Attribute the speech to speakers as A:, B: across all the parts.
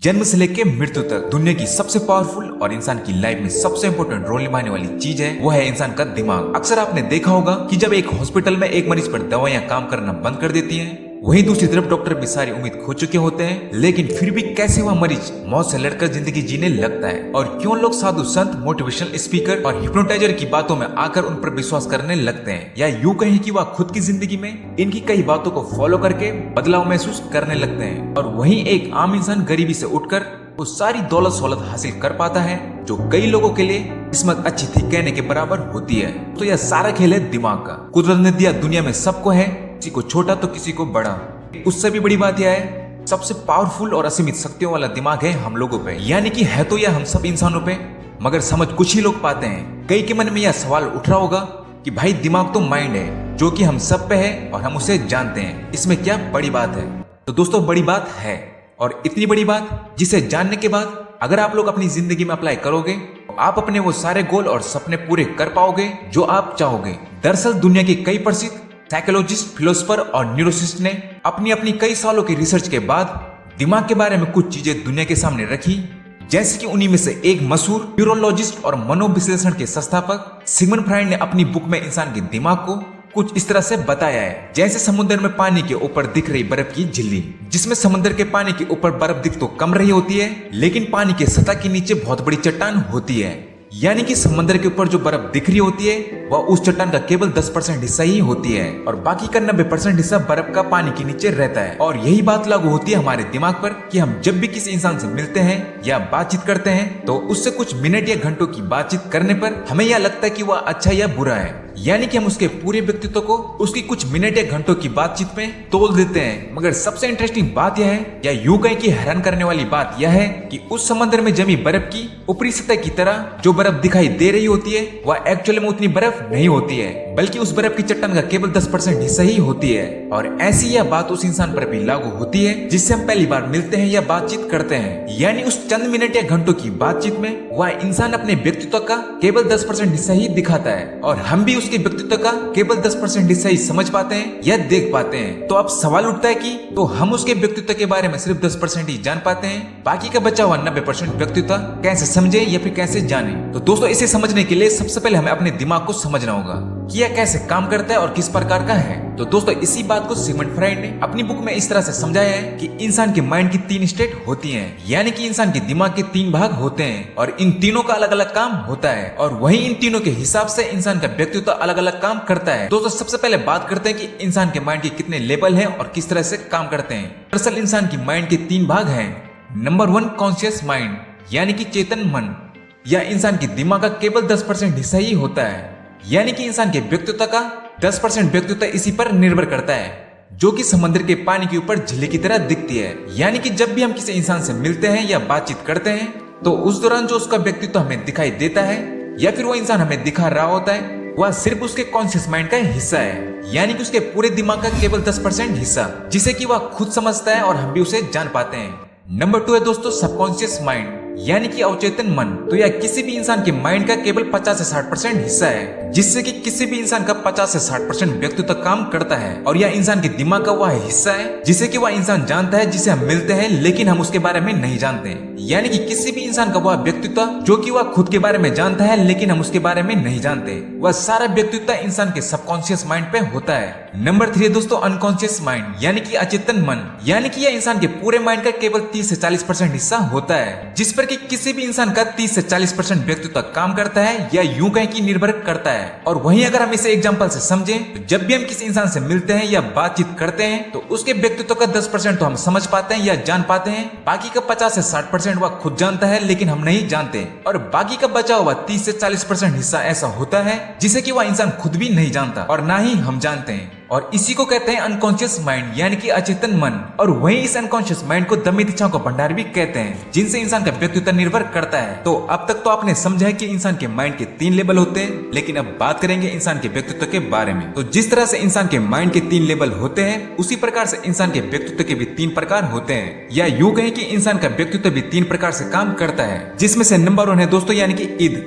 A: जन्म से लेके मृत्यु तक दुनिया की सबसे पावरफुल और इंसान की लाइफ में सबसे इंपॉर्टेंट रोल निभाने वाली चीज है वो है इंसान का दिमाग। अक्सर आपने देखा होगा कि जब एक हॉस्पिटल में एक मरीज पर दवाइयां काम करना बंद कर देती हैं, वहीं दूसरी तरफ डॉक्टर भी सारी उम्मीद खो चुके होते हैं, लेकिन फिर भी कैसे वह मरीज मौत से लड़कर जिंदगी जीने लगता है और क्यों लोग साधु संत, मोटिवेशनल स्पीकर और हिप्नोटाइजर की बातों में आकर उन पर विश्वास करने लगते हैं, या यूं कहें कि वह खुद की जिंदगी में इनकी कई बातों को फॉलो करके बदलाव महसूस करने लगते हैं। और वहीं एक आम इंसान गरीबी से उठकर वो सारी दौलत सहूलत हासिल कर पाता है जो कई लोगों के लिए किस्मत अच्छी थी कहने के बराबर होती है। तो यह सारा खेल है दिमाग का। कुदरत ने दिया दुनिया में सबको है, किसी को छोटा तो किसी को बड़ा। उससे भी बड़ी बात यह है सबसे पावरफुल और असीमित शक्तियों वाला दिमाग है हम लोगों पे, यानी कि है तो यह हम सब इंसानों पे, मगर समझ कुछ ही लोग पाते हैं। कई के मन में यह सवाल उठ रहा होगा कि भाई दिमाग तो माइंड है जो कि हम सब पे है और हम उसे जानते हैं, इसमें क्या बड़ी बात है? तो दोस्तों बड़ी बात है, और इतनी बड़ी बात जिसे जानने के बाद अगर आप लोग अपनी जिंदगी में अप्लाई करोगे तो आप अपने वो सारे गोल और सपने पूरे कर पाओगे जो आप चाहोगे। दरअसल दुनिया के कई प्रसिद्ध साइकोलॉजिस्ट, फिलोसोफर और न्यूरोसिस्ट ने अपनी अपनी कई सालों की रिसर्च के बाद दिमाग के बारे में कुछ चीजें दुनिया के सामने रखी, जैसे कि उन्हीं में से एक मशहूर न्यूरोलॉजिस्ट और मनोविश्लेषण के संस्थापक सिगमंड फ्राइड ने अपनी बुक में इंसान के दिमाग को कुछ इस तरह से बताया है, जैसे समुद्र में पानी के ऊपर दिख रही बर्फ की झिल्ली, जिसमें समुद्र के पानी के ऊपर बर्फ दिख तो कम रही होती है, लेकिन पानी के सतह के नीचे बहुत बड़ी चट्टान होती है। यानी कि समुद्र के ऊपर जो बर्फ दिख रही होती है वह उस चट्टान का केवल 10% हिस्सा ही होती है और बाकी का 90% हिस्सा बर्फ का पानी के नीचे रहता है। और यही बात लागू होती है हमारे दिमाग पर कि हम जब भी किसी इंसान से मिलते हैं या बातचीत करते हैं तो उससे कुछ मिनट या घंटों की बातचीत करने पर हमें यह लगता है कि वह अच्छा या बुरा है, यानी कि हम उसके पूरे व्यक्तित्व को उसकी कुछ मिनट या घंटों की बातचीत में तोल देते हैं। मगर सबसे इंटरेस्टिंग बात यह है, या यूं कहें कि हैरान करने वाली बात यह है कि उस समुद्र में जमी बर्फ की ऊपरी सतह की तरह जो बर्फ दिखाई दे रही होती है वह एक्चुअली में उतनी बर्फ नहीं होती है, बल्कि उस बर्फ की चट्टान का केवल 10% हिस्सा ही होती है। और ऐसी यह बात उस इंसान पर भी लागू होती है जिससे हम पहली बार मिलते हैं या बातचीत करते हैं, यानी उस चंद मिनट या घंटों की बातचीत में वह इंसान अपने व्यक्तित्व का केवल 10% हिस्सा ही दिखाता है और हम भी उसके व्यक्तित्व का केवल 10% हिस्सा ही समझ पाते हैं या देख पाते हैं। तो अब सवाल उठता है कि तो हम उसके व्यक्तित्व के बारे में सिर्फ 10% ही जान पाते हैं, बाकी का बचा हुआ 90% व्यक्तित्व कैसे समझे या फिर कैसे जाने? तो दोस्तों इसे समझने के लिए सबसे पहले हमें अपने दिमाग को समझना होगा कि यह कैसे काम करता है और किस प्रकार का है। तो दोस्तों इसी बात को सिगमंड फ्राइड ने अपनी बुक में इस तरह से समझाया है कि इंसान के माइंड की 3 स्टेट होती हैं, यानी कि इंसान के दिमाग के 3 भाग होते हैं और इन तीनों का अलग अलग काम होता है और वही इन तीनों के हिसाब से इंसान का व्यक्तित्व अलग अलग काम करता है। दोस्तों सबसे पहले बात करते हैं कि इंसान के माइंड के कितने लेवल हैं और किस तरह से काम करते हैं। दरअसल इंसान की माइंड के 3 भाग हैं। नंबर 1 कॉन्शियस माइंड, यानी कि चेतन मन, या इंसान के दिमाग का केवल 10% हिस्सा ही होता है, यानी कि इंसान के व्यक्तित्व का 10% व्यक्तित्व इसी पर निर्भर करता है, जो कि समुद्र के पानी के ऊपर झिल्ली की तरह दिखती है। यानी कि जब भी हम किसी इंसान से मिलते हैं या बातचीत करते हैं तो उस दौरान जो उसका व्यक्तित्व हमें दिखाई देता है या फिर वो इंसान हमें दिखा रहा होता है वह सिर्फ उसके कॉन्शियस माइंड का हिस्सा है, यानी कि उसके पूरे दिमाग का केवल 10% हिस्सा, जिसे कि वह खुद समझता है और हम भी उसे जान पाते हैं। नंबर 2 है दोस्तों सबकॉन्शियस माइंड, यानी कि अवचेतन मन। तो यह किसी भी इंसान के माइंड का केवल 50 से 60% हिस्सा है, जिससे कि किसी भी इंसान का 50 से 60% व्यक्तित्व काम करता है और यह इंसान के दिमाग का वह हिस्सा है जिसे कि वह इंसान जानता है, जिसे हम मिलते हैं लेकिन हम उसके बारे में नहीं जानते। यानी कि किसी भी इंसान का वह व्यक्तित्व जो कि वह खुद के बारे में जानता है लेकिन हम उसके बारे में नहीं जानते, वह सारा व्यक्तित्व इंसान के सबकॉन्शियस माइंड पे होता है। नंबर 3 है दोस्तों अनकॉन्शियस माइंड, यानी कि अचेतन मन, यानी कि यह इंसान के पूरे माइंड का केवल 30 से 40% हिस्सा होता है, जिस पर कि किसी भी इंसान का 30 से 40% व्यक्तित्व काम करता है या यूं कहें कि निर्भर करता है। और वहीं अगर हम इसे एग्जांपल से समझें तो जब भी हम किसी इंसान से मिलते हैं या बातचीत करते हैं तो उसके व्यक्तित्व का 10% तो हम समझ पाते हैं या जान पाते हैं, बाकी का 50 से 60% वह खुद जानता है लेकिन हम नहीं जानते, और बाकी का बचा हुआ 30 से 40% हिस्सा ऐसा होता है जिसे कि वह इंसान खुद भी नहीं जानता और ना ही हम जानते हैं, और इसी को कहते हैं अनकॉन्शियस माइंड, यानी कि अचेतन मन। और वहीं इस अनकॉन्शियस माइंड को दमित इच्छाओं का भंडार भी कहते हैं, जिनसे इंसान का व्यक्तित्व निर्भर करता है। तो अब तक तो आपने समझा है कि इंसान के माइंड के 3 लेवल होते हैं, लेकिन अब बात करेंगे इंसान के व्यक्तित्व के बारे में। तो जिस तरह से इंसान के माइंड के 3 लेवल होते हैं उसी प्रकार से इंसान के व्यक्तित्व के भी 3 प्रकार होते हैं, या यूं कहें कि इंसान का व्यक्तित्व भी 3 प्रकार से काम करता है, जिसमें से नंबर 1 है दोस्तों यानी कि इद,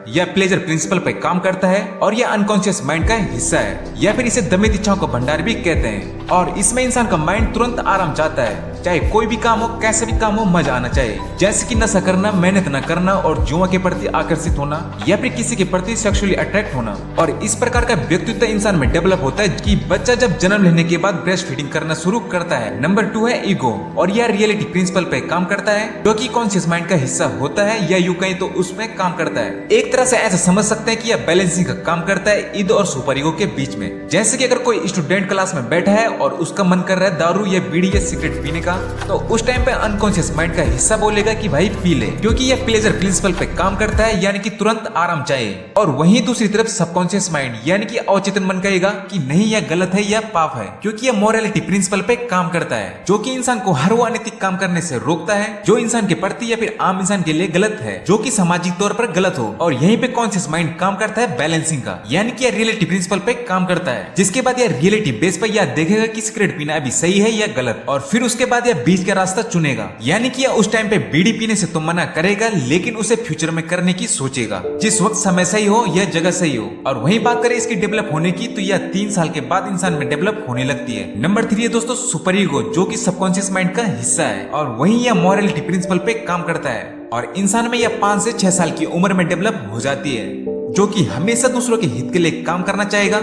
A: या प्लेजर प्रिंसिपल पे काम करता है और यह अनकॉन्शियस माइंड का हिस्सा है, या फिर इसे दमित इच्छाओं का भंडार भी कहते हैं। और इसमें इंसान का माइंड तुरंत आराम चाहता है, चाहे कोई भी काम हो, कैसे भी काम हो, मजा आना चाहिए। जैसे कि नशा करना, मेहनत न करना और जुआ के प्रति आकर्षित होना, या फिर किसी के प्रति सेक्सुअली अट्रैक्ट होना। और इस प्रकार का व्यक्तित्व इंसान में डेवलप होता है कि बच्चा जब जन्म लेने के बाद ब्रेस्ट फीडिंग करना शुरू करता है। नंबर 2 है ईगो, और यह रियलिटी प्रिंसिपल पे काम करता है, जो कि कॉन्शियस माइंड का हिस्सा होता है, या यूं कहीं तो उसमें काम करता है। एक तरह से ऐसा समझ सकते हैं कि यह बैलेंसिंग का काम करता है ईगो और सुपर ईगो के बीच में। जैसे कि अगर कोई स्टूडेंट क्लास में बैठा है और उसका मन कर रहा है दारू या बीड़ी या सिगरेट पीने का, तो उस टाइम पे अनकॉन्शियस माइंड का हिस्सा बोलेगा कि भाई पी ले, क्योंकि यह प्लेजर प्रिंसिपल पे काम करता है, यानी कि तुरंत आराम चाहिए। और वहीं दूसरी तरफ सबकॉन्शियस माइंड यानी कि अवचेतन मन कहेगा कि नहीं, यह गलत है, यह पाप है, क्योंकि यह मोरालिटी प्रिंसिपल पे काम करता है, जो कि इंसान को हर वो अनैतिक काम करने से रोकता है जो इंसान के प्रति या फिर आम इंसान के लिए गलत है, जो कि सामाजिक तौर पर गलत हो। और यहीं पे कॉन्शियस माइंड काम करता है बैलेंसिंग का, यानी कि यह रियलिटी प्रिंसिपल पे काम करता है, जिसके बाद यह रियलिटी बेस पर यह देखेगा कि सिगरेट पीना अभी सही है या गलत, और फिर उसके बाद यह बीच का रास्ता चुनेगा। यानी कि उस टाइम पे बीड़ी पीने से तो मना करेगा, लेकिन उसे फ्यूचर में करने की सोचेगा, जिस वक्त समय सही हो या जगह सही हो। और वही बात करें इसकी डेवलप होने की, तो यह 3 साल के बाद इंसान में डेवलप होने लगती है। नंबर 3 है दोस्तों सुपर ईगो, जो कि सबकॉन्शियस माइंड का हिस्सा है, और वही यह मोरालिटी प्रिंसिपल पे काम करता है, और इंसान में यह 5 से 6 साल की उम्र में डेवलप हो जाती है, जो कि हमेशा दूसरों के हित के लिए काम करना चाहेगा।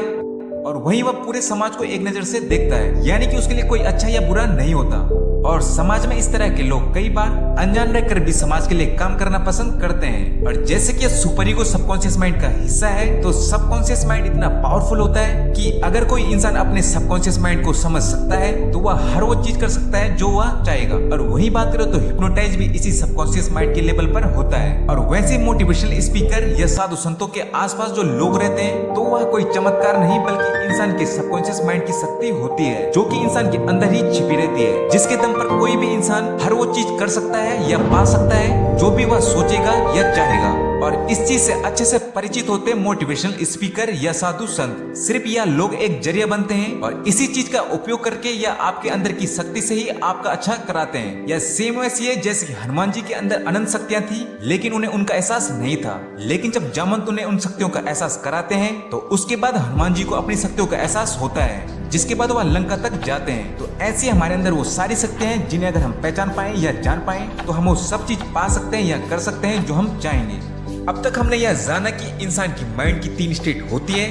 A: और वही वह पूरे समाज को एक नजर से देखता है, यानी कि उसके लिए कोई अच्छा या बुरा नहीं होता। और समाज में इस तरह के लोग कई बार अनजान रहकर भी समाज के लिए काम करना पसंद करते हैं। और जैसे कि सुपर ईगो सबकॉन्शियस माइंड का हिस्सा है, तो सबकॉन्शियस माइंड इतना पावरफुल होता है कि अगर कोई इंसान अपने सबकॉन्शियस माइंड को समझ सकता है, तो वह हर वो चीज कर सकता है जो वह चाहेगा। और वही बात करो तो हिप्नोटाइज भी इसी सबकॉन्शियस माइंड के लेवल पर होता है। और वैसे मोटिवेशनल स्पीकर या साधु संतों के आसपास जो लोग रहते हैं, तो वह कोई चमत्कार नहीं बल्कि इंसान के सबकॉन्शियस माइंड की शक्ति होती है, जो कि इंसान के अंदर ही छिपी रहती है, जिसके दम पर कोई भी इंसान हर वो चीज कर सकता है या पा सकता है जो भी वह सोचेगा या चाहेगा। और इस चीज से अच्छे से परिचित होते मोटिवेशनल स्पीकर या साधु संत। सिर्फ यह लोग एक जरिया बनते हैं और इसी चीज का उपयोग करके या आपके अंदर की शक्ति से ही आपका अच्छा कराते हैं। यह सेम वैसी है जैसे कि हनुमान जी के अंदर अनंत शक्तियां थी, लेकिन उन्हें उनका एहसास नहीं था। लेकिन जब जामवंत उन्हें उन शक्तियों का एहसास कराते हैं, तो उसके बाद हनुमान जी को अपनी शक्तियों का एहसास होता है, जिसके बाद वह लंका तक जाते हैं। तो ऐसी हमारे अंदर वो सारी शक्तियां हैं जिन्हें अगर हम पहचान पाए या जान पाए, तो हम वो सब चीज पा सकते हैं या कर सकते हैं जो हम चाहेंगे। अब तक हमने यह जाना कि इंसान की माइंड की 3 स्टेट होती है,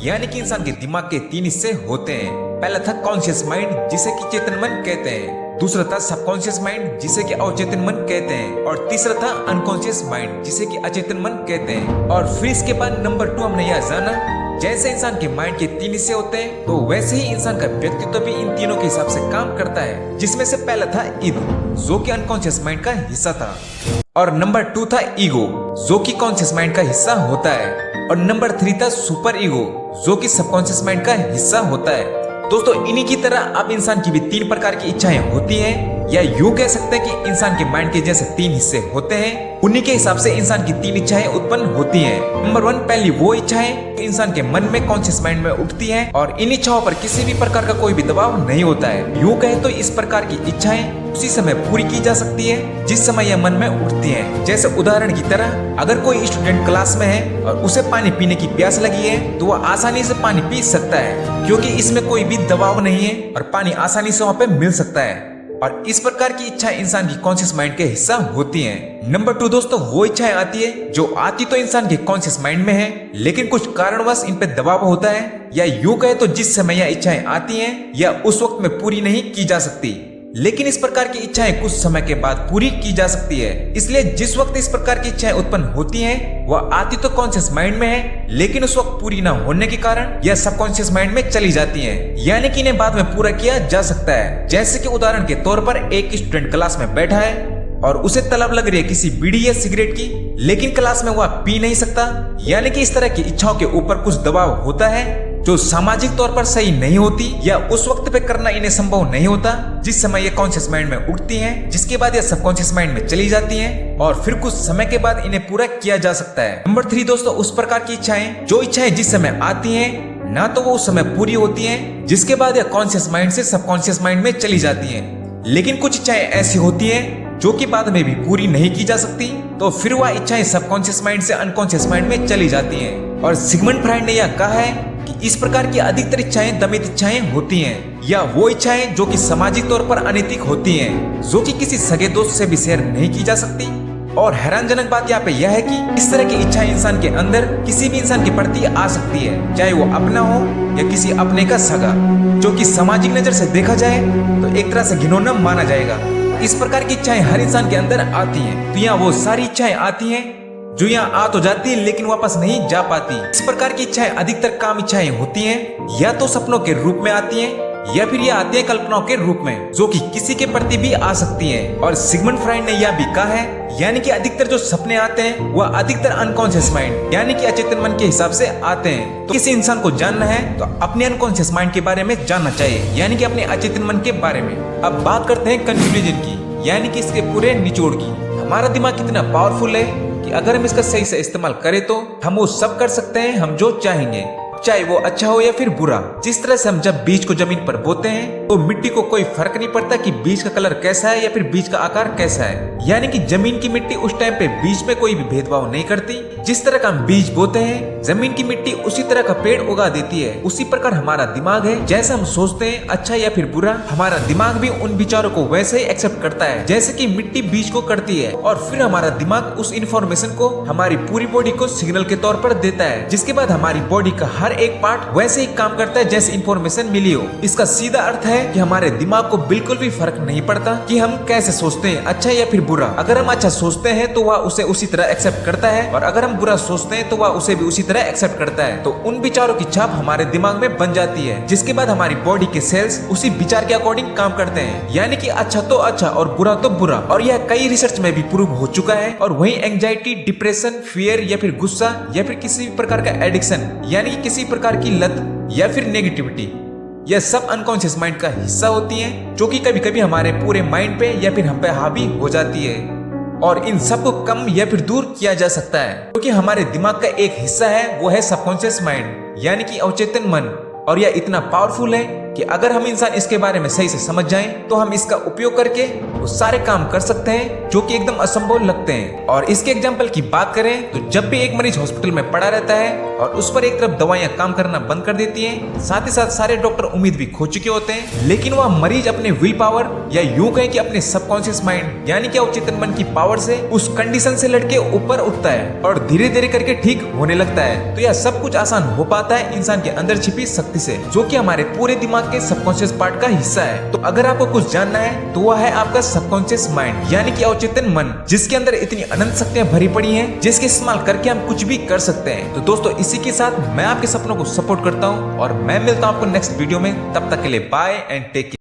A: यानी कि इंसान के दिमाग के 3 हिस्से होते हैं। पहला था कॉन्शियस माइंड, जिसे कि चेतन मन कहते हैं। दूसरा था सबकॉन्शियस माइंड, जिसे कि अवचेतन मन कहते हैं। और तीसरा था अनकॉन्शियस माइंड, जिसे कि अचेतन मन कहते हैं। और फिर इसके बाद नंबर 2 हमने यह जाना, जैसे इंसान के माइंड के 3 हिस्से होते हैं, तो वैसे ही इंसान का व्यक्तित्व भी इन तीनों के हिसाब से काम करता है, जिसमें से पहला था इद, जो कि अनकॉन्शियस माइंड का हिस्सा था। और नंबर 2 था ईगो, जो कि कॉन्शियस माइंड का हिस्सा होता है। और नंबर 3 था सुपर ईगो, जो कि सबकॉन्शियस माइंड का हिस्सा होता है। दोस्तों इन्हीं की तरह अब इंसान की भी 3 प्रकार की इच्छाएं होती हैं, या यूं कह सकते हैं कि इंसान के माइंड के जैसे 3 हिस्से होते हैं, उन्हीं के हिसाब से इंसान की 3 इच्छाएं उत्पन्न होती हैं। नंबर 1, पहली वो इच्छाएं इंसान के मन में कॉन्शियस माइंड में उठती हैं, और इन इच्छाओं पर किसी भी प्रकार का कोई भी दबाव नहीं होता है। यूं कहे तो इस प्रकार की इच्छाएं उसी समय पूरी की जा सकती है जिस समय यह मन में उठती है। जैसे उदाहरण की तरह, अगर कोई स्टूडेंट क्लास में है और उसे पानी पीने की प्यास लगी है, तो वह आसानी से पानी पी सकता है, क्योंकि इसमें कोई भी दबाव नहीं है और पानी आसानी से वहाँ पे मिल सकता है। और इस प्रकार की इच्छा इंसान की कॉन्शियस माइंड के हिस्सा होती हैं। नंबर 2 दोस्तों वो इच्छाएं आती है जो आती तो इंसान के कॉन्शियस माइंड में है, लेकिन कुछ कारणवश इन पे दबाव होता है, या यूं कहे तो जिस समय यह इच्छाएं आती हैं या उस वक्त में पूरी नहीं की जा सकती। लेकिन इस प्रकार की इच्छाएं कुछ समय के बाद पूरी की जा सकती है। इसलिए जिस वक्त इस प्रकार की इच्छाएं उत्पन्न होती हैं, वह आती तो कॉन्शियस माइंड में है, लेकिन उस वक्त पूरी न होने के कारण यह सबकॉन्शियस माइंड में चली जाती हैं, यानी कि इन्हें बाद में पूरा किया जा सकता है। जैसे कि उदाहरण के तौर पर एक स्टूडेंट क्लास में बैठा है और उसे तलब लग रही है किसी बीड़ी या सिगरेट की, लेकिन क्लास में वह पी नहीं सकता, यानी कि इस तरह की इच्छाओं के ऊपर कुछ दबाव होता है जो सामाजिक तौर पर सही नहीं होती, या उस वक्त पे करना इन्हें संभव नहीं होता जिस समय ये कॉन्शियस माइंड में उठती हैं, जिसके बाद ये सबकॉन्शियस माइंड में चली जाती हैं और फिर कुछ समय के बाद इन्हें पूरा किया जा सकता है। नंबर 3 दोस्तों उस प्रकार की इच्छाएं जो इच्छाएं जिस समय आती हैं ना तो वो उस समय पूरी होती हैं, जिसके बाद यह कॉन्शियस माइंड से सबकॉन्शियस माइंड में चली जाती हैं। लेकिन कुछ इच्छाएं ऐसी होती हैं जो कि बाद में भी पूरी नहीं की जा सकती, तो फिर वह इच्छाएं सबकॉन्शियस माइंड से अनकॉन्शियस माइंड में चली जाती हैं। और सिगमंड फ्राइड ने यह कहा है कि इस प्रकार की अधिकतर इच्छाएं दमित इच्छाएं होती हैं, या वो इच्छाएं जो कि सामाजिक तौर पर अनैतिक होती हैं, जो कि किसी सगे दोस्त से भी शेयर नहीं की जा सकती। और हैरानजनक बात यहाँ पे यह है कि इस तरह की इच्छाएं इंसान के अंदर किसी भी इंसान के प्रति आ सकती है, चाहे वो अपना हो या किसी अपने का सगा, जो कि सामाजिक नजर से देखा जाए तो एक तरह से घिनौना माना जाएगा। इस प्रकार की इच्छाएं हर इंसान के अंदर आती हैं। तो यहाँ वो सारी इच्छाएं आती हैं जो यहाँ आ तो जाती है लेकिन वापस नहीं जा पाती। इस प्रकार की इच्छाएं अधिकतर काम इच्छाएं होती हैं, या तो सपनों के रूप में आती हैं या फिर ये आती है कल्पनाओं के रूप में, जो कि किसी के प्रति भी आ सकती हैं। और सिगमंड फ्राइड ने यह भी कहा है, यानी कि अधिकतर जो सपने आते हैं वह अधिकतर अनकॉन्शियस माइंड यानी कि अचेतन मन के हिसाब से आते हैं। तो किसी इंसान को जानना है तो अपने अनकॉन्शियस माइंड के बारे में जानना चाहिए, यानी कि अपने अचेतन मन के बारे में। अब बात करते हैं कंक्लूजन की, यानी कि इसके पूरे निचोड़ की। हमारा दिमाग कितना पावरफुल है कि अगर हम इसका सही से इस्तेमाल करें तो हम वो सब कर सकते हैं हम जो चाहेंगे, चाहे वो अच्छा हो या फिर बुरा। जिस तरह से हम जब बीज को जमीन पर बोते हैं तो मिट्टी को कोई फर्क नहीं पड़ता कि बीज का कलर कैसा है या फिर बीज का आकार कैसा है, यानी कि जमीन की मिट्टी उस टाइम पे बीज में कोई भी भेदभाव नहीं करती। जिस तरह का हम बीज बोते हैं जमीन की मिट्टी उसी तरह का पेड़ उगा देती है। उसी प्रकार हमारा दिमाग है, जैसा हम सोचते हैं अच्छा या फिर बुरा, हमारा दिमाग भी उन विचारों को वैसे ही एक्सेप्ट करता है जैसे कि मिट्टी बीज को करती है। और फिर हमारा दिमाग उस इंफॉर्मेशन को हमारी पूरी बॉडी को सिग्नल के तौर पर देता है, जिसके बाद हमारी बॉडी का हर एक पार्ट वैसे ही काम करता है जैसे इंफॉर्मेशन मिली हो। इसका सीधा अर्थ है कि हमारे दिमाग को बिल्कुल भी फर्क नहीं पड़ता कि हम कैसे सोचते हैं, अच्छा या फिर बुरा। अगर हम अच्छा सोचते हैं तो वह उसे उसी तरह एक्सेप्ट करता है, और अगर हम बुरा सोचते हैं तो वह उसे भी उसी तरह एक्सेप्ट करता है। तो उन विचारों की छाप हमारे दिमाग में बन जाती है, जिसके बाद हमारी बॉडी के सेल्स उसी विचार के अकॉर्डिंग काम करते हैं, यानी कि अच्छा तो अच्छा और बुरा तो बुरा। और यह कई रिसर्च में भी प्रूव हो चुका है। और वही एंजाइटी, डिप्रेशन, फियर या फिर गुस्सा या फिर किसी भी प्रकार का एडिक्शन यानी कि किसी प्रकार की लत या फिर नेगेटिविटी, यह सब अनकॉन्शियस माइंड का हिस्सा होती है, जो कि कभी कभी हमारे पूरे माइंड पे या फिर हम पे हावी हो जाती है। और इन सब को कम या फिर दूर किया जा सकता है, क्योंकि हमारे दिमाग का एक हिस्सा है वो है सबकॉन्शियस माइंड यानी कि अवचेतन मन। और यह इतना पावरफुल है कि अगर हम इंसान इसके बारे में सही से समझ जाएं तो हम इसका उपयोग करके वो सारे काम कर सकते हैं जो कि एकदम असंभव लगते हैं। और इसके एग्जाम्पल की बात करें तो जब भी एक मरीज हॉस्पिटल में पड़ा रहता है और उस पर एक तरफ दवाइयां काम करना बंद कर देती हैं, साथ ही साथ सारे डॉक्टर उम्मीद भी खो चुके होते हैं, लेकिन वह मरीज अपने विल पावर या यूं कहें कि अपने सबकॉन्शियस माइंड यानी कि अवचेतन मन की पावर से उस कंडीशन से लड़के ऊपर उठता है और धीरे धीरे करके ठीक होने लगता है। तो यह सब कुछ आसान हो पाता है इंसान के अंदर छिपी शक्ति से, जो कि हमारे पूरे दिमाग के सबकॉन्शियस पार्ट का हिस्सा है। तो अगर आपको कुछ जानना है तो वह है आपका सबकॉन्शियस माइंड यानी कि अवचेतन मन, जिसके अंदर इतनी अनंत शक्तियां भरी पड़ी हैं जिसके इस्तेमाल करके हम कुछ भी कर सकते हैं। तो दोस्तों इसी के साथ मैं आपके सपनों को सपोर्ट करता हूं और मैं मिलता हूं आपको नेक्स्ट वीडियो में। तब तक के लिए बाय एंड टेक केयर।